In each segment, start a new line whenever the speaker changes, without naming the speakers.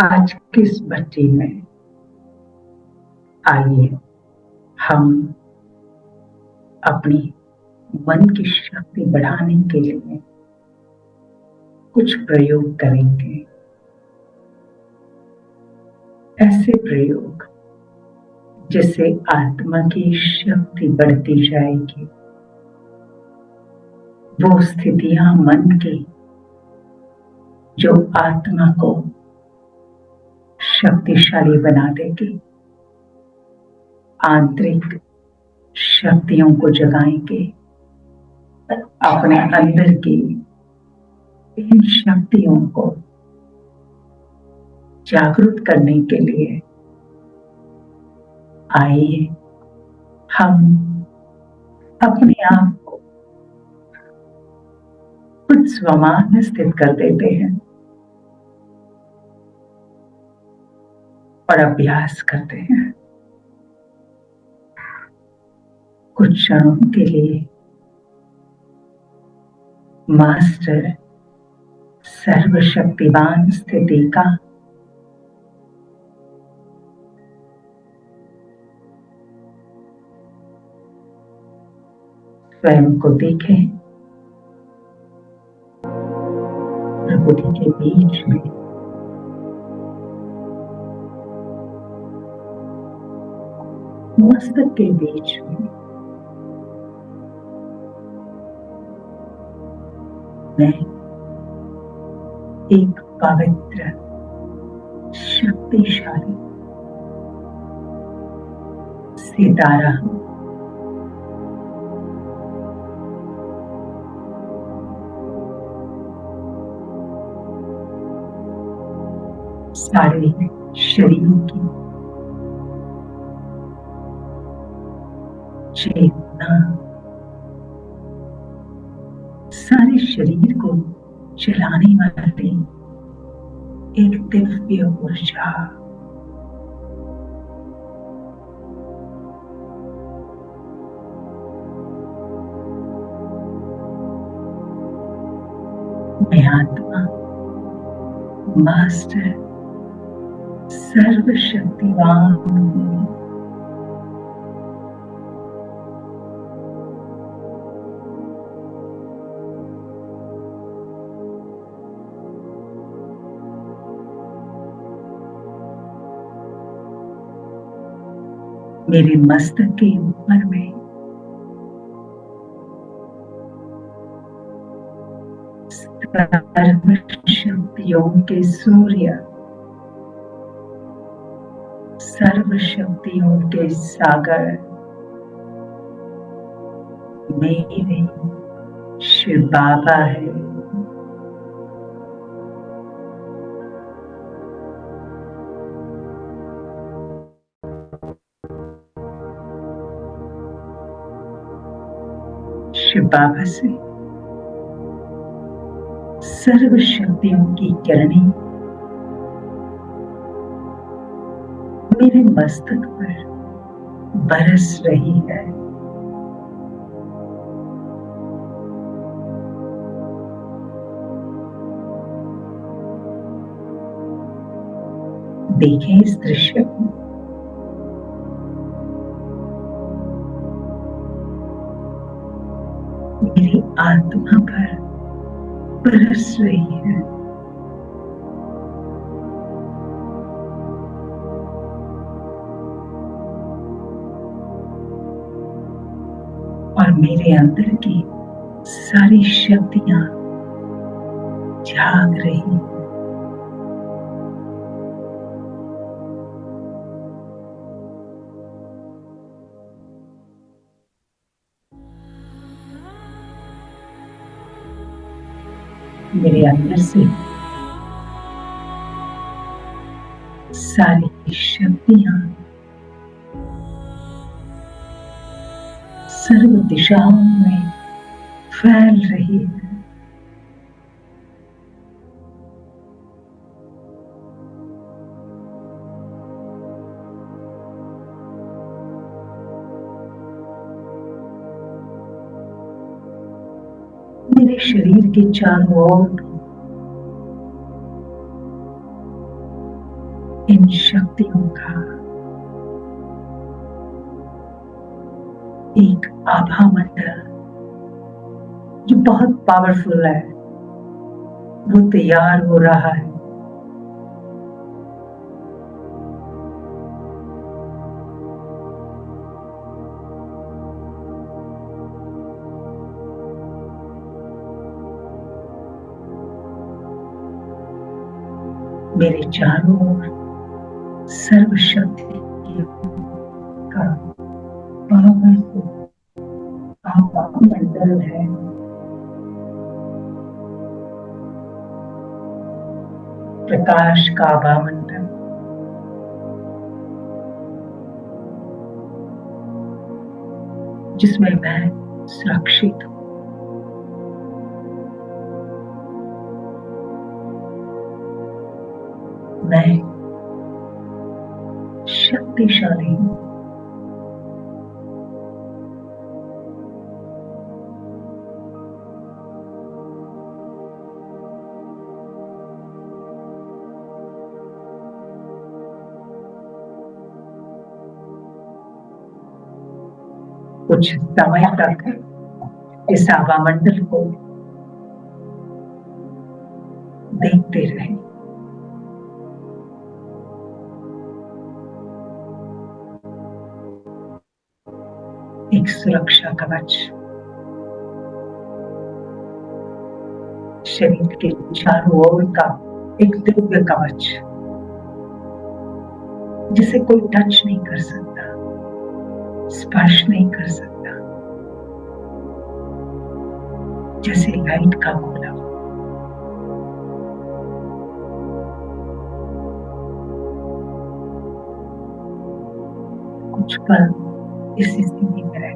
आज किस भट्टी में आइए हम अपनी मन की शक्ति बढ़ाने के लिए कुछ प्रयोग करेंगे। ऐसे प्रयोग जिससे आत्मा की शक्ति बढ़ती जाएगी। वो स्थितियां मन की जो आत्मा को शक्तिशाली बना देगी, आंतरिक शक्तियों को जगाएंगे, अपने अंदर की इन शक्तियों को जागरूक करने के लिए आइए हम अपने आप को खुद स्वमान स्थित कर देते हैं और अभ्यास करते हैं। कुछ क्षणों के लिए मास्टर सर्वशक्तिवान स्थिति का स्वयं को देखें, प्रकृति के बीच में मस्तक के बीच में मैं एक पवित्र शक्तिशाली सितारा हूं। सारे शरीर की चेतना, सारे शरीर को चलाने वाली एक दिव्य ऊर्जा, मैं आत्मा मास्टर सर्वशक्तिवान हूं। मेरे मस्तक के ऊपर में सर्व शक्तियों के सूर्य, सर्व शक्तियों के सागर मेरे शिव बाबा है। शिव बाबा से सर्व शक्तियों की किरणें मेरे मस्तक पर बरस रही है। देखें इस दृश्य को, मेरी आत्मा पर बरस रही है। और मेरे अंदर की सारी शक्तियां जाग रही हैं। मेरे अंदर से सारी शक्तियां सर्व दिशाओं में फैल रही है। मेरे शरीर के चारों ओर इन शक्तियों का एक आभा मंडल जो बहुत पावरफुल है, वो तैयार हो रहा है। मेरे चारों ओर सर्वशक्ति का पावरफुल आभा मंडल है। प्रकाश का आभा मंडल जिसमें मैं सुरक्षित हूं। मैं शक्तिशाली हूं। कुछ समय तक इस आभा मंडल को देखते रहे। एक सुरक्षा कवच शरीर के चारों ओर का एक दिव्य कवच जिसे कोई टच नहीं कर सकता, स्पर्श नहीं कर सकता, जैसे लाइट का गोला। कुछ पल इस स्थिति में रहे।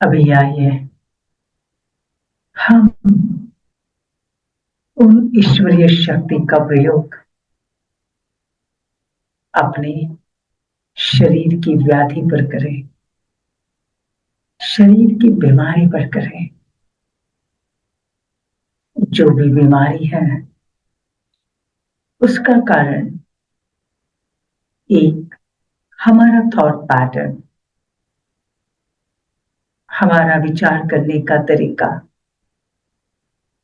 अभी आइए हम उन ईश्वरीय शक्ति का प्रयोग अपने शरीर की व्याधि पर करें, शरीर की बीमारी पर करें। जो भी बीमारी है उसका कारण एक हमारा थॉट पैटर्न, हमारा विचार करने का तरीका,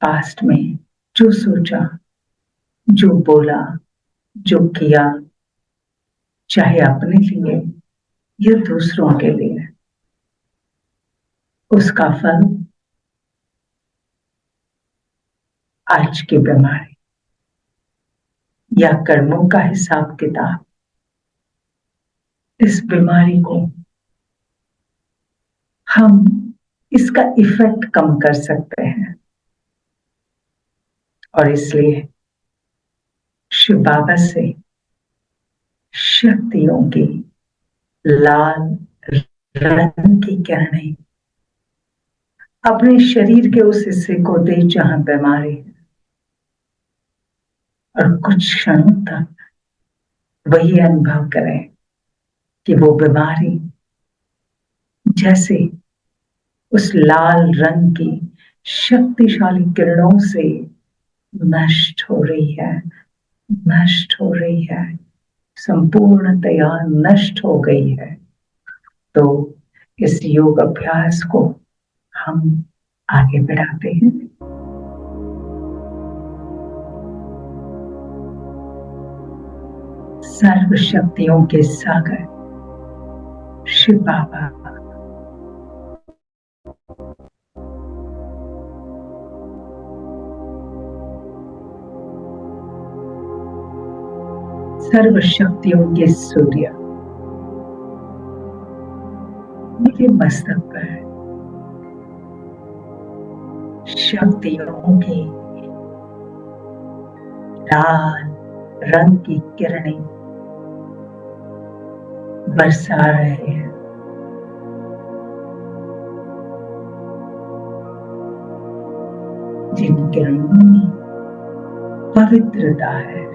पास्ट में जो सोचा, जो बोला, जो किया, चाहे अपने लिए या दूसरों के लिए, उसका फल आज की बीमारी या कर्मों का हिसाब किताब, इस बीमारी को हम इसका इफेक्ट कम कर सकते हैं। और इसलिए शिव बाबा से शक्तियों की लाल रंग की किरणें अपने शरीर के उस हिस्से को दे जहां बीमारी है, और कुछ क्षणों तक वही अनुभव करें कि वो बीमारी जैसे उस लाल रंग की शक्तिशाली किरणों से नष्ट हो रही है, नष्ट हो रही है, संपूर्णतया नष्ट हो गई है। तो इस योग अभ्यास को हम आगे बढ़ाते हैं। सर्व शक्तियों के सागर शिव बाबा सर्व शक्तियों के सूर्य मेरे मस्तक पर शक्तियों की लाल रंग की किरणें बरसा रहे हैं। जिन किरणों में पवित्रता है,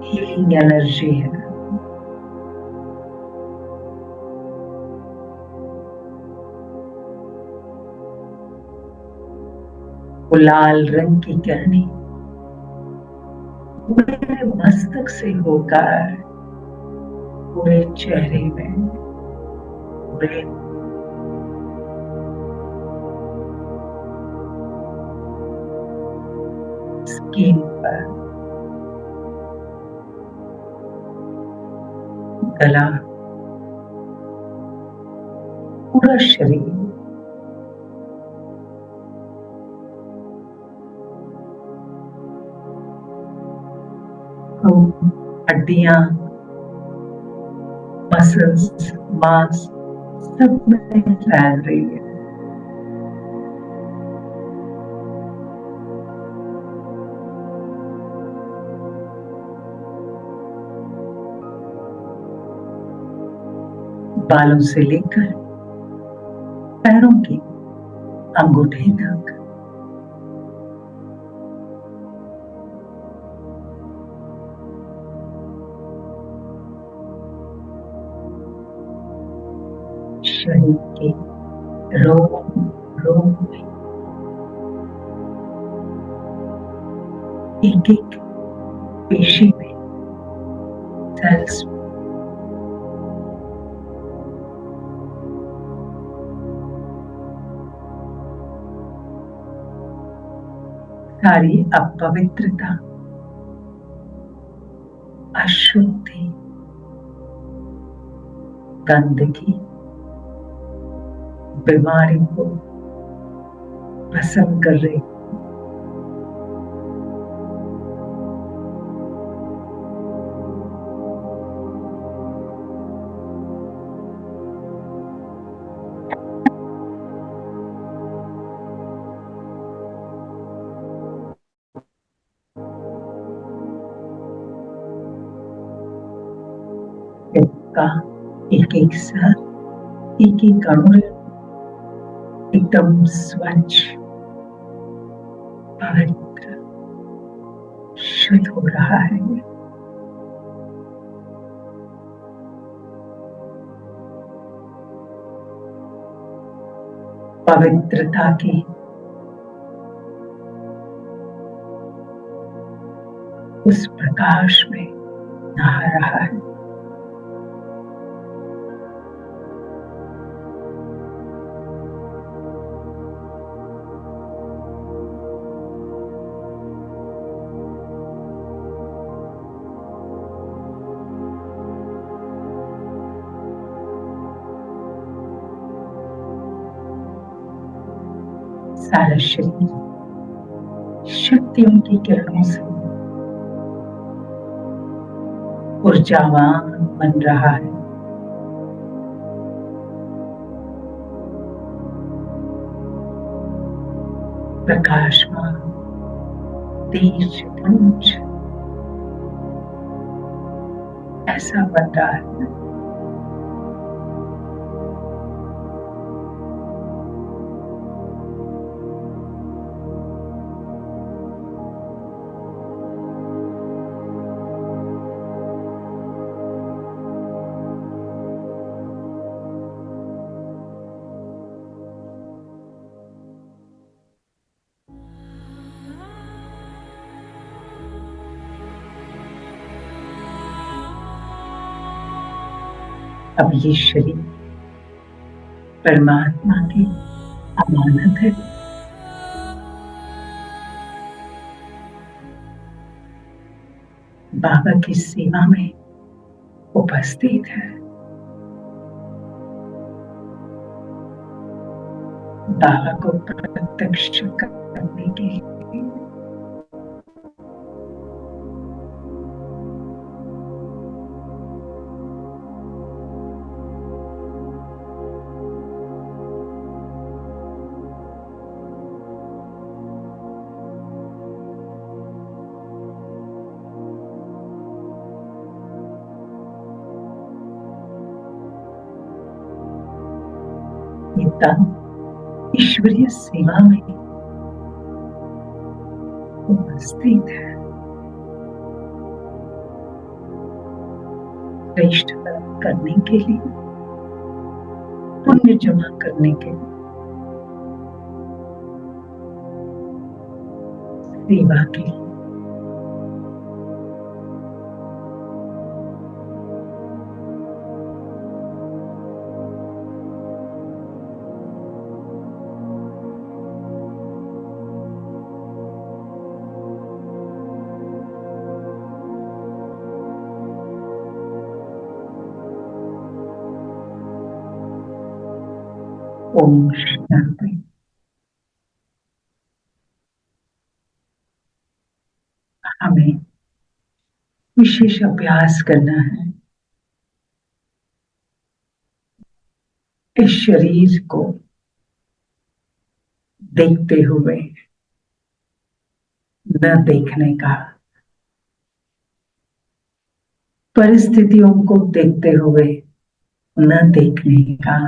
हीलिंग एनर्जी है, वो लाल रंग की किरणें पूरे मस्तक से होकर पूरे चेहरे में, पूरे स्किन पर, गला, पूरा शरीर हड्डियां, मसल्स, मांस सब में फैल रही है। बालों से लेकर पैरों की अंगूठे तक शरीर के रोग रोग में एक एक पेशी में, सेल्स में सारी अपवित्रता, अशुद्धि, गंदगी, बीमारी को भस्म कर रही। का एक एक सर, एक एक अणु एकदम स्वच्छ, पवित्र, शुद्ध हो रहा है। पवित्रता की उस प्रकाश में नहा रहा है। सारा शरीर शक्तियों की किरणों से ऊर्जावान बन रहा है। प्रकाशमान, तेज पुंज ऐसा बन रहा है। अब ये शरीर परमात्मा की अमानत है। बाबा की सेवा में उपस्थित है। बाबा को प्रत्यक्ष करने के लिए तन ईश्वरीय सेवा में उपस्थित है। श्रेष्ठ कर्म करने के लिए, पुण्य जमा करने के लिए, सेवा के लिए। ओम शांति। हमें विशेष अभ्यास करना है। इस शरीर को देखते हुए न देखने का, परिस्थितियों को देखते हुए न देखने का,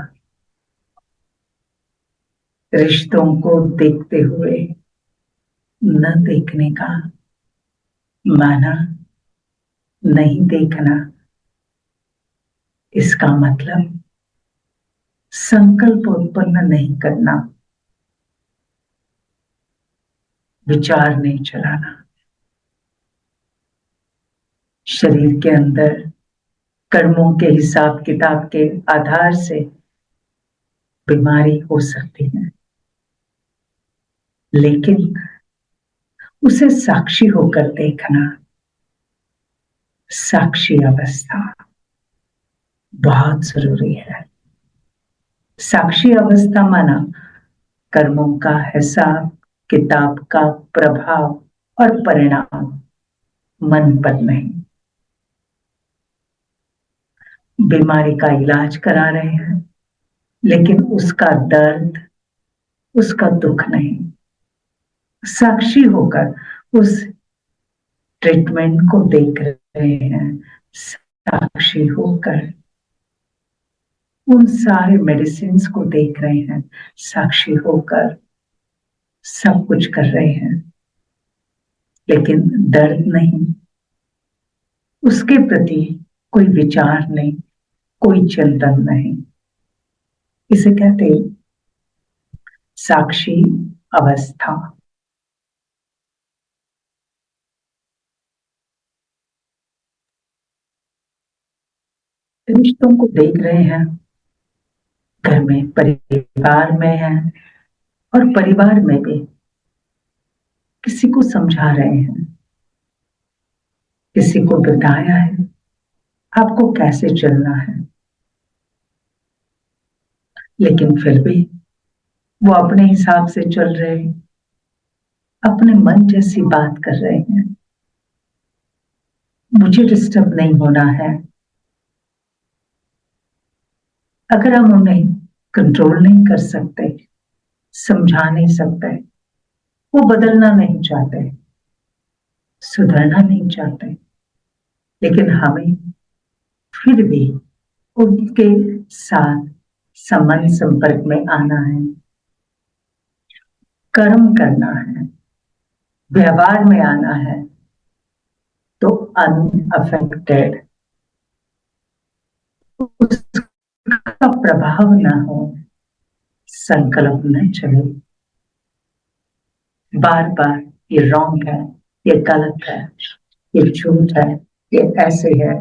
रिश्तों को देखते हुए न देखने का, माना नहीं देखना। इसका मतलब संकल्प उत्पन्न नहीं करना, विचार नहीं चलाना। शरीर के अंदर कर्मों के हिसाब किताब के आधार से बीमारी हो सकती है, लेकिन उसे साक्षी होकर देखना, साक्षी अवस्था बहुत जरूरी है। साक्षी अवस्था माना कर्मों का हिसाब किताब का प्रभाव और परिणाम मन पर नहीं। बीमारी का इलाज करा रहे हैं, लेकिन उसका दर्द, उसका दुख नहीं। साक्षी होकर उस ट्रीटमेंट को देख रहे हैं, साक्षी होकर उन सारे मेडिसिन को देख रहे हैं, साक्षी होकर सब कुछ कर रहे हैं, लेकिन दर्द नहीं, उसके प्रति कोई विचार नहीं, कोई चिंतन नहीं। इसे कहते हैं साक्षी अवस्था। रिश्तों को देख रहे हैं, घर में परिवार में है और परिवार में भी किसी को समझा रहे हैं, किसी को बताया है आपको कैसे चलना है, लेकिन फिर भी वो अपने हिसाब से चल रहे हैं, अपने मन जैसी बात कर रहे हैं, मुझे डिस्टर्ब नहीं होना है। अगर हम उन्हें कंट्रोल नहीं कर सकते, समझा नहीं सकते, वो बदलना नहीं चाहते, सुधरना नहीं चाहते, लेकिन हमें फिर भी उनके साथ संबंध संपर्क में आना है, कर्म करना है, व्यवहार में आना है, तो अनअफेक्टेड, उसका प्रभाव ना हो, संकल्प न चले। बार बार ये रॉन्ग है, ये गलत है, ये झूठ है, ये ऐसे है,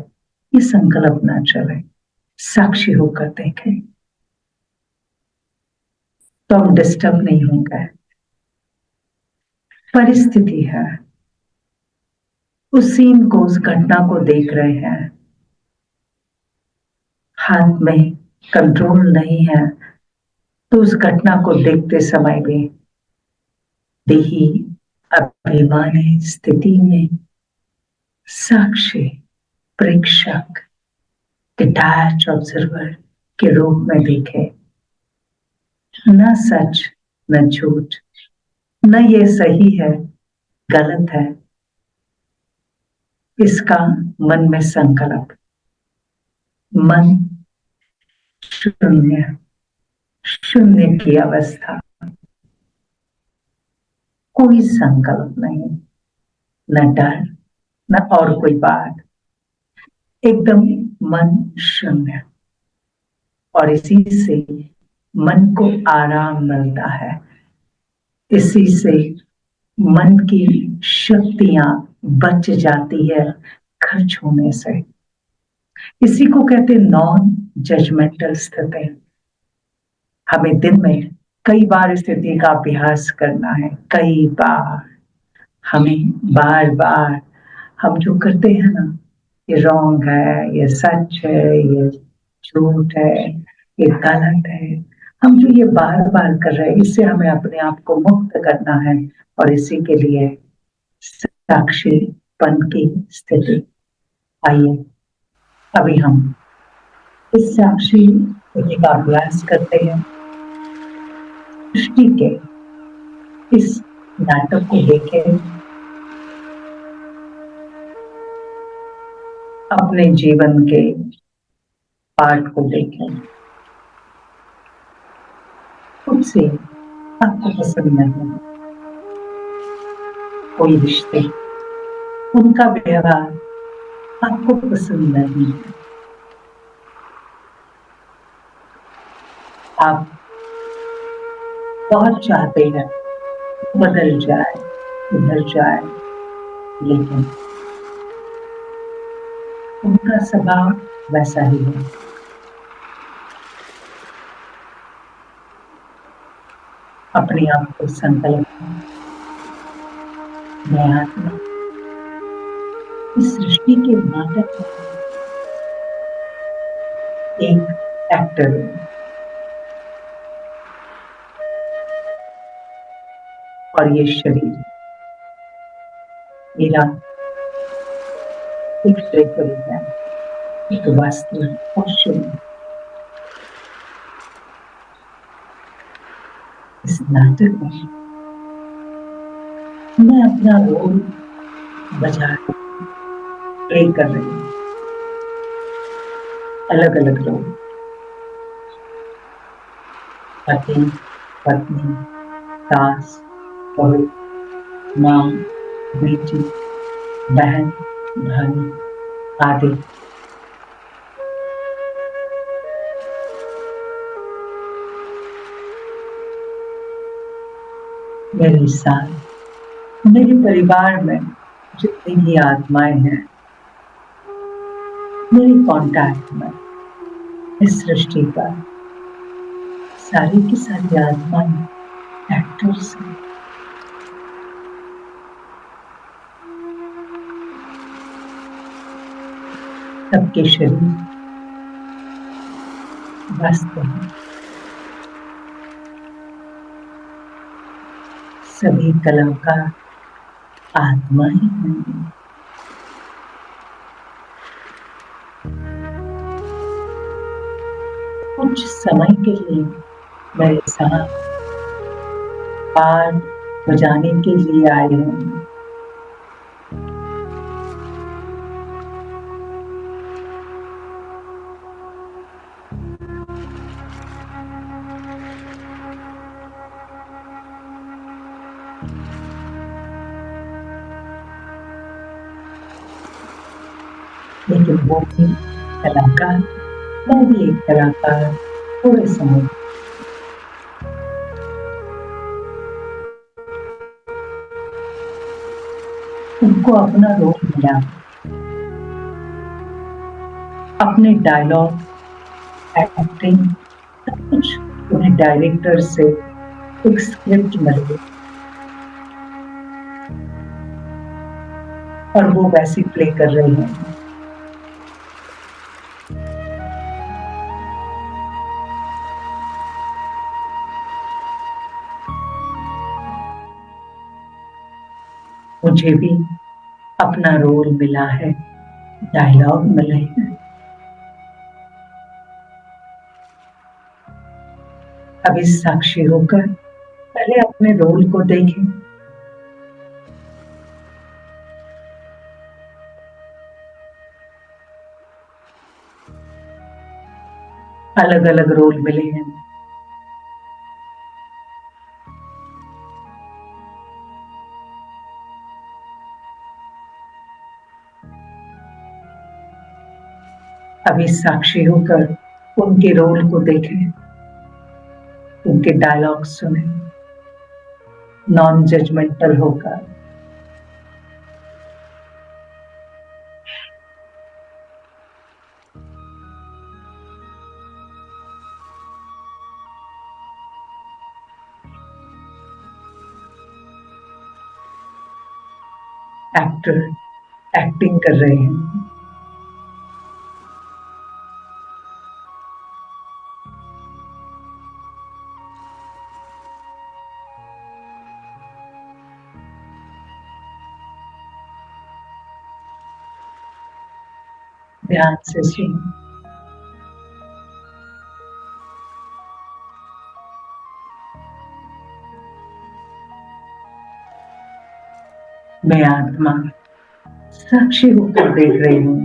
ये संकल्प ना चले। साक्षी होकर देखें तो हम डिस्टर्ब नहीं होंगे। परिस्थिति है, उस सीन को, उस घटना को देख रहे हैं, हाथ में कंट्रोल नहीं है, तो उस घटना को देखते समय भी देही अभिमानी स्थिति में साक्षी, प्रेक्षक, डिटैच ऑब्जर्वर के रूप में देखे। न सच, न झूठ, न ये सही है, गलत है, इसका मन में संकल्प, मन शून्य, शून्य की अवस्था, कोई संकल्प नहीं, न डर, न और कोई बात, एकदम मन शून्य। और इसी से मन को आराम मिलता है, इसी से मन की शक्तियां बच जाती है खर्च होने से। इसी को कहते नॉन जजमेंटल स्थिति। हमें दिन में कई बार स्थिति का अभ्यास करना है, कई बार, हमें बार बार, हम जो करते हैं ना, ये रॉन्ग है, ये सच है, ये झूठ है, ये गलत है, हम जो ये बार बार कर रहे हैं, इससे हमें अपने आप को मुक्त करना है। और इसी के लिए साक्षीपन की स्थिति। आइए अभी हम इस साक्षी स्थिति का अभ्यास करते हैं। सृष्टि के इस नाटक को देखें, अपने जीवन के पार्ट को देखें, खुद से आपको पसंद नहीं, कोई रिश्ते, उनका व्यवहार आपको पसंद नहीं, आप बहुत चाहते हैं बदल जाए, सुधर जाए, लेकिन उनका स्वभाव वैसा ही है। अपने आप को संकल्प करें, मैं आत्मा इस सृष्टि के नाटक में एक एक्टर हूं, और ये शरीर मेरा एक टेम्पररी है, एक वास्तविक और शून्य। इस नाटक में मैं अपना रोल बजा प्ले कर रही हूँ, अलग अलग रोल, पति, पत्नी, सास, बहू, माँ, बेटी, बहन, भाई आदि। मेरे साथ, मेरे परिवार में जितनी भी आत्माएं हैं, मेरे कांटेक्ट में, इस सृष्टि का सारी की सारी आत्माएं एक्टर्स हैं। सबके शरीर व्यस्त हैं, सभी कलाकार आत्मा ही होंगे। कुछ समय के लिए मेरे साथ पाठ बजाने के लिए आए हैं। लेकिन वो भी कलाकार, मैं भी एक कलाकार। थोड़े समय उनको अपना रोल मिला, अपने डायलॉग, एक्टिंग, सब कुछ उन्हें डायरेक्टर से एक स्क्रिप्ट मिल गई और वो वैसे प्ले कर रहे हैं। मुझे भी अपना रोल मिला है, डायलॉग मिले हैं। अभी साक्षी होकर पहले अपने रोल को देखें। अलग अलग रोल मिले हैं। अभी साक्षी होकर उनके रोल को देखें, उनके डायलॉग सुने, नॉन जजमेंटल होकर। एक्टर एक्टिंग कर रहे हैं। ध्यान से सुनो। मैं आत्मा साक्षी होकर देख रही हूँ।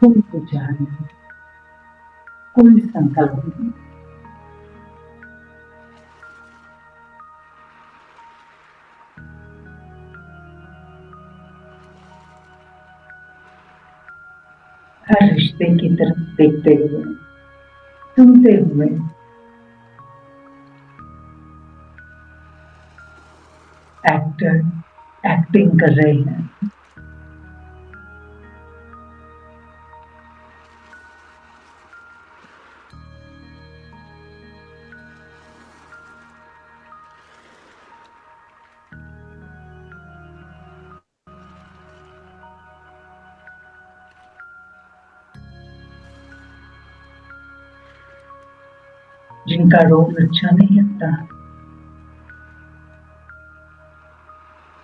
कोई विचार नहीं, कोई संकल्प नहीं। हर रिश्ते की तरफ देखते हुए, सुनते हुए, एक्टर एक्टिंग कर रहे हैं। जिनका रोल अच्छा नहीं लगता,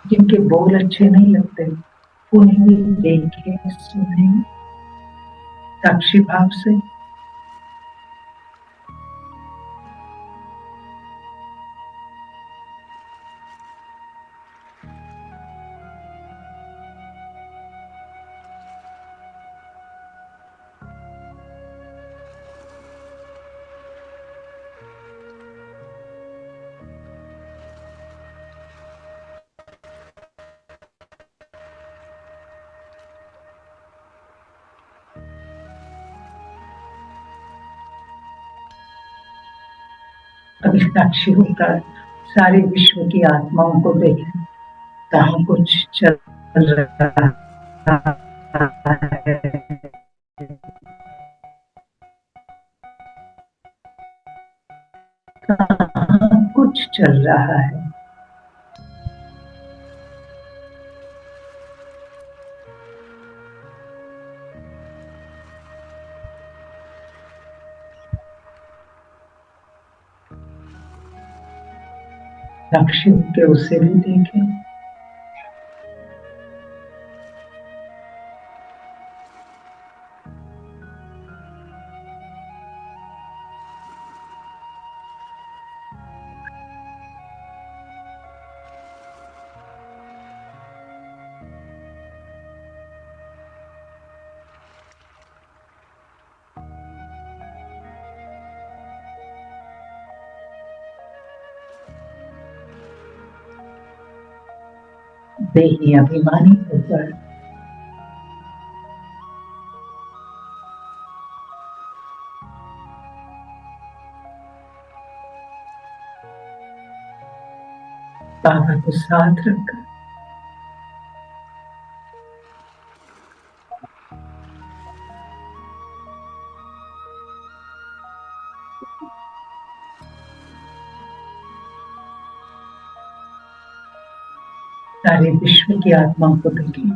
जिनके बोल अच्छे नहीं लगते, उन्हें भी देखे सुने साक्षी भाव से। अभी साक्षी होकर सारे विश्व की आत्माओं को देखें, कहाँ कुछ चल रहा है, कहाँ चल रहा है। साक्षी के उसे भी देखें। देही अभिमानी होकर बाबा को साथ रखकर सारे विश्व की आत्मा को देखें।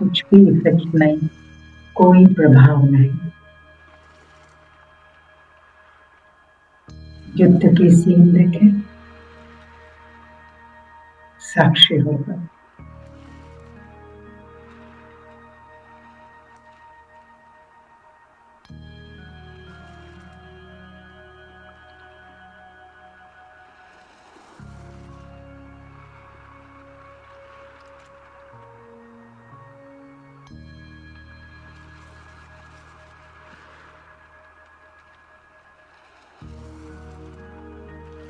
कुछ भी इफेक्ट नहीं, कोई प्रभाव नहीं। युद्ध की सीन देखें, साक्षी होगा।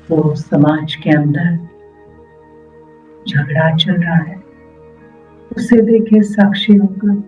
तो समाज के अंदर झगड़ा चल रहा है, उसे देखे साक्षी होकर।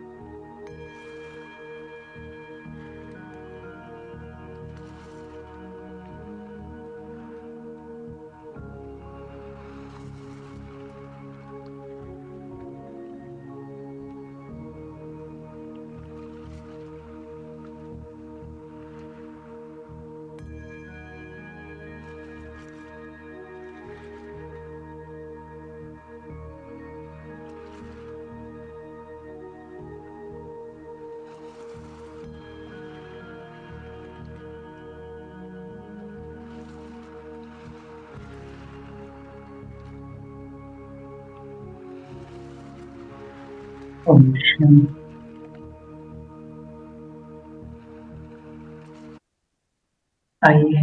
आइए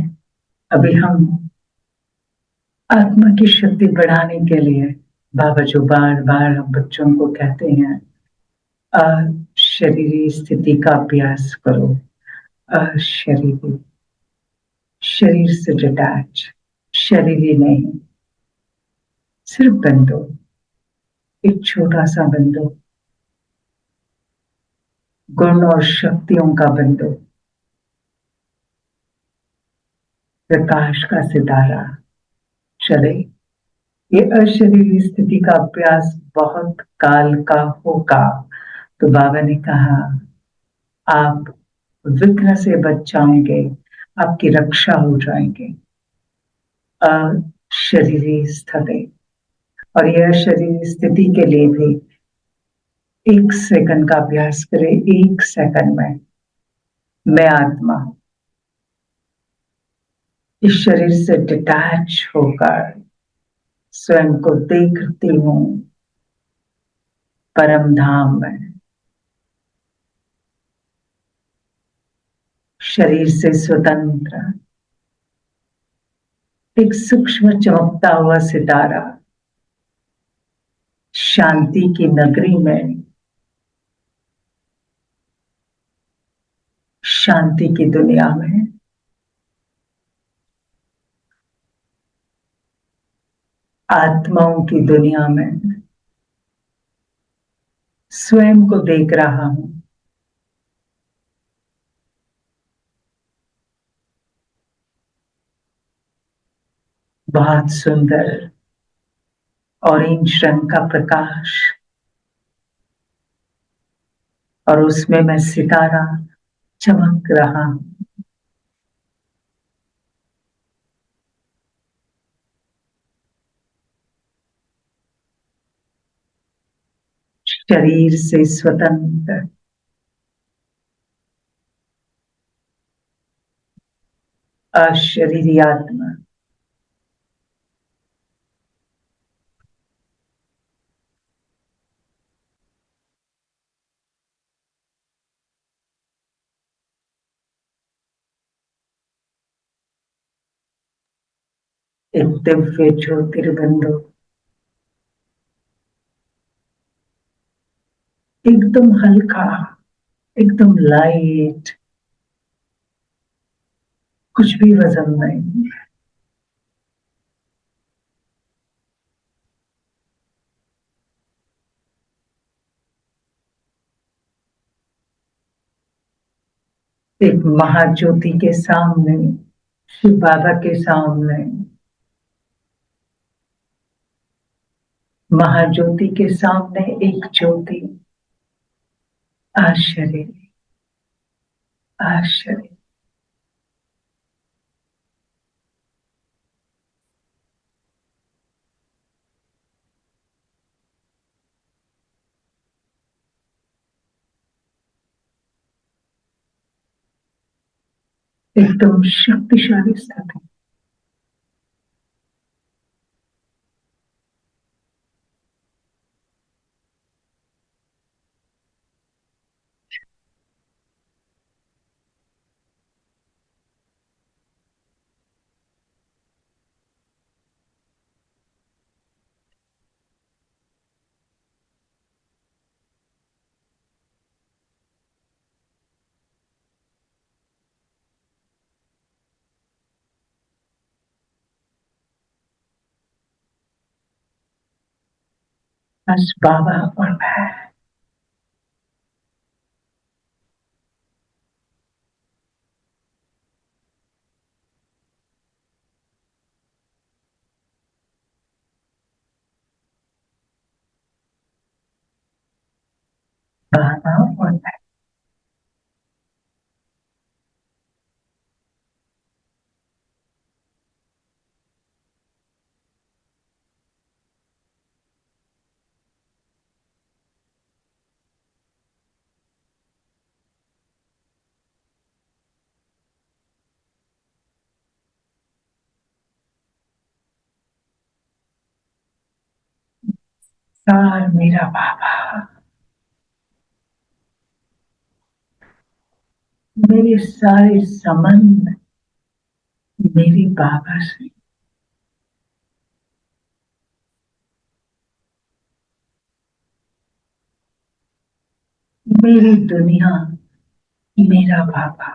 अभी हम आत्मा की शक्ति बढ़ाने के लिए बाबा जो बार बार हम बच्चों को कहते हैं, अशरीरी स्थिति का अभ्यास करो। अशरीरी, शरीर से डिटैच, शरीरी नहीं, सिर्फ बिंदु, एक छोटा सा बिंदु, गुण और शक्तियों का बिंदु, प्रकाश का सितारा। चले, ये अशरीरी स्थिति का अभ्यास बहुत काल का होगा। तो बाबा ने कहा आप विघ्न से बच जाएंगे, आपकी रक्षा हो जाएंगे। अशरीरी स्थिति, और यह शरीर स्थिति के लिए भी 1 सेकंड का अभ्यास करें। 1 सेकंड में मैं आत्मा इस शरीर से डिटैच होकर स्वयं को देखती हूं परम धाम में, शरीर से स्वतंत्र, एक सूक्ष्म चमकता हुआ सितारा, शांति की नगरी में शांति की दुनिया में, आत्माओं की दुनिया में स्वयं को देख रहा हूं। बहुत सुंदर ऑरेंज रंग का प्रकाश, और उसमें मैं सितारा चमक रहा हूं। शरीर से स्वतंत्र, अशरीरी आत्मा। एक दिव्य ज्योतिर्बिंदु, एकदम हल्का, एकदम लाइट, कुछ भी वजन नहीं। एक महाज्योति के सामने, शिव बाबा के सामने, महाज्योति के सामने एक ज्योति। आश्चर्य, आश्चर्य। एकदम शक्तिशाली स्थिति। बस बाबा और मैं। बाबा और मैं। सार मेरा बाबा, मेरे सारे संबंध मेरे बाबा से। मेरी दुनिया मेरा बाबा।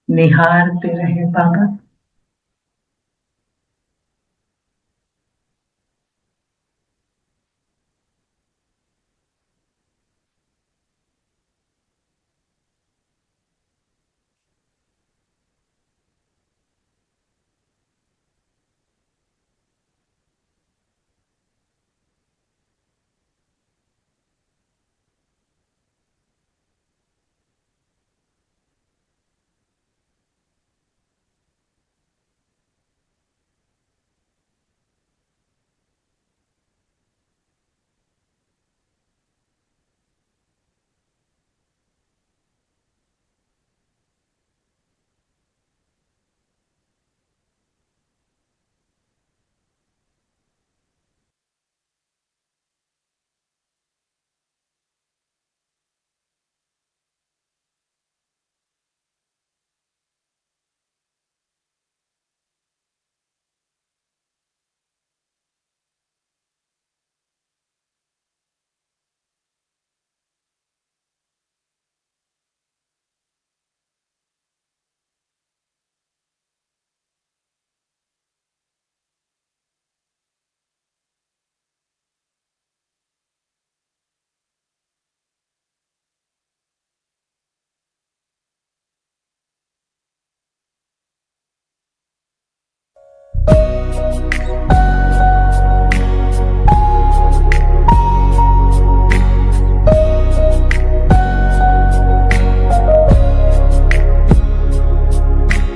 निहारते रहे बाबा।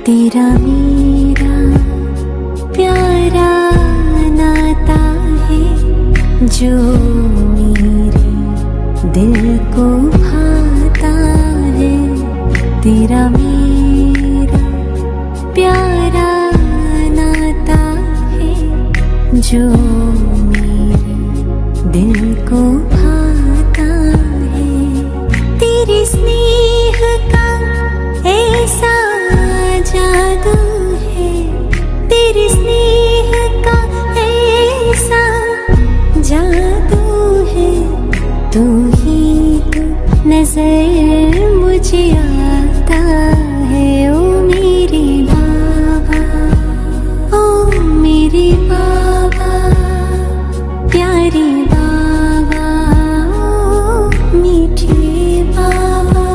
तेरा मेरा प्यारा नाता है जो मेरे दिल को भाता है। तेरा मेरा प्यारा नाता है जो मेरे दिल को भाता है। तेरे स्नेह का ऐसा जादू है, तेरे स्नेह का ऐसा जादू है। तू ही तो नजर मुझे आता है। ओ मेरे बाबा, ओ मेरे बाबा, प्यारे बाबा, ओ मीठे बाबा।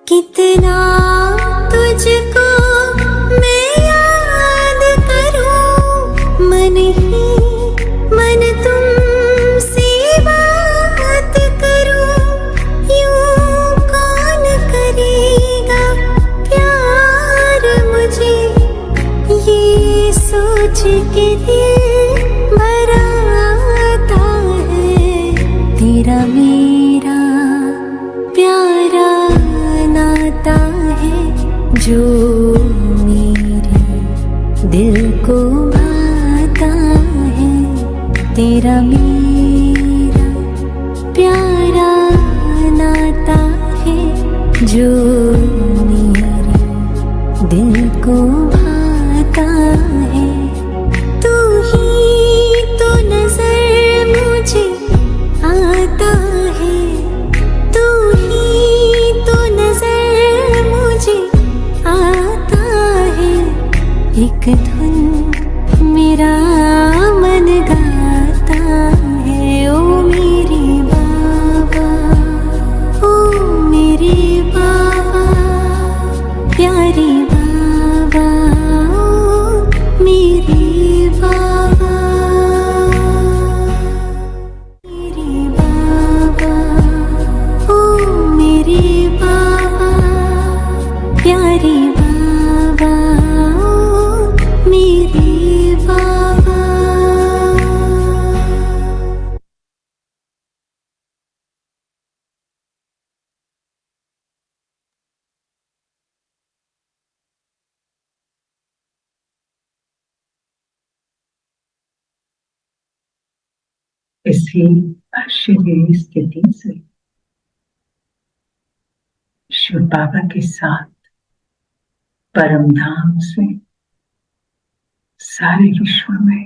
कितना तुझको मैं याद करूं, मन ही मन तुमसे बात करूं। यूं कौन करेगा प्यार मुझे, ये सोच के दिल भर आता है। तेरा मेरा प्यारा नाता है जो मेरे दिल को भाता है। तेरा मेरा प्यारा नाता है जो मेरे दिल को भाता है। तू ही तो नजर मुझे आता है, तू ही तो नजर मुझे आता है। एक धुन मेरा मन गाता है। ओ मेरे बाबा, ओ मेरे बाबा, प्यारे बाबा, ओ मेरे बाबा, मेरे बाबा, ओ मेरे बाबा, प्यारे बाबा, ओ मेरे बाबा।
इसी आश्चर्य स्थिति से शिव बाबा के साथ परम धाम से सारे विश्व में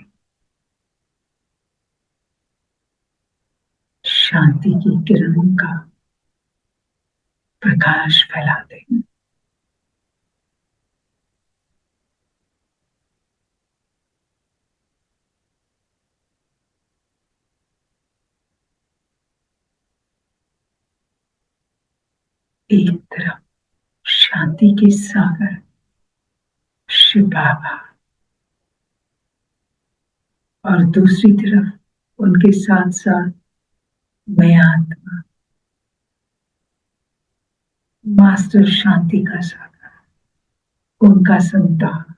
शांति की किरणों का प्रकाश फैलाते हैं। एक तरफ शांति के सागर शिव बाबा और दूसरी तरफ उनके साथ साथ मैं आत्मा, मास्टर शांति का सागर, उनका संतान।